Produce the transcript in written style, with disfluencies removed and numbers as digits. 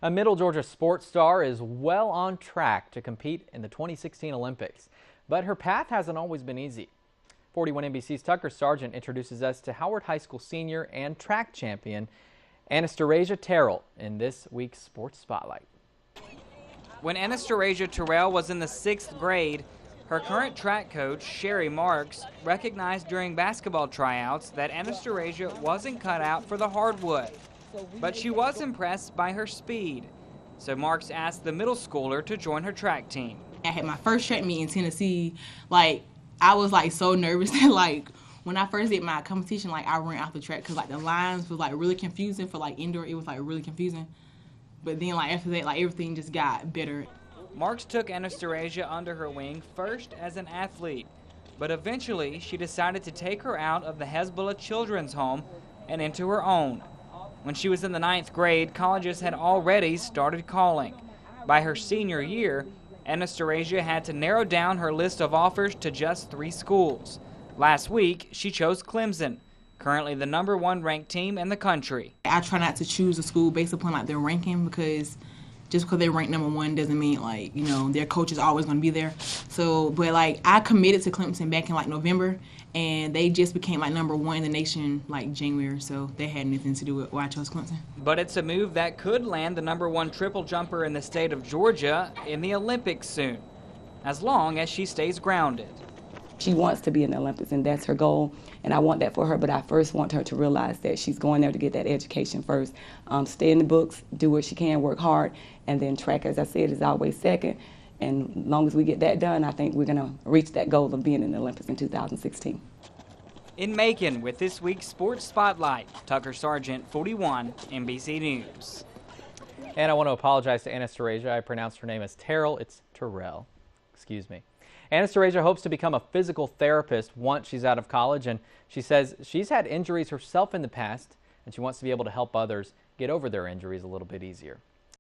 A Middle Georgia sports star is well on track to compete in the 2016 Olympics, but her path hasn't always been easy. 41 NBC's Tucker Sargent introduces us to Howard High School senior and track champion Anastasia Terrell in this week's Sports Spotlight. When Anastasia Terrell was in the 6th grade, her current track coach, Sherry Marks, recognized during basketball tryouts that Anastasia wasn't cut out for the hardwood. But she was impressed by her speed. So Marks asked the middle schooler to join her track team. I had my first track meet in Tennessee. I was so nervous that when I first did my competition, I ran off the track because the lines was really confusing for indoor. It was really confusing. But then after that, everything just got better. Marks took Anastasia under her wing first as an athlete, but eventually she decided to take her out of the Hezbollah Children's Home and into her own. When she was in the 9th grade, colleges had already started calling. By her senior year, Anastasia had to narrow down her list of offers to just 3 schools. Last week, she chose Clemson, currently the #1 ranked team in the country. I try not to choose a school based upon their ranking, because just because they rank #1 doesn't mean their coach is always going to be there. So, but I committed to Clemson back in November, and they just became #1 in the nation January. So they had nothing to do with why I chose Clemson. But it's a move that could land the #1 triple jumper in the state of Georgia in the Olympics soon, as long as she stays grounded. She wants to be in the Olympics, and that's her goal, and I want that for her, but I first want her to realize that she's going there to get that education first. Stay in the books, do what she can, work hard, and then track, as I said, is always second. And as long as we get that done, I think we're going to reach that goal of being in the Olympics in 2016. In Macon, with this week's Sports Spotlight, Tucker Sargent, 41 NBC News. And I want to apologize to Anastasia. I pronounced her name as Terrell. It's Terrell. Excuse me. Anastasia hopes to become a physical therapist once she's out of college, and she says she's had injuries herself in the past, and she wants to be able to help others get over their injuries a little bit easier.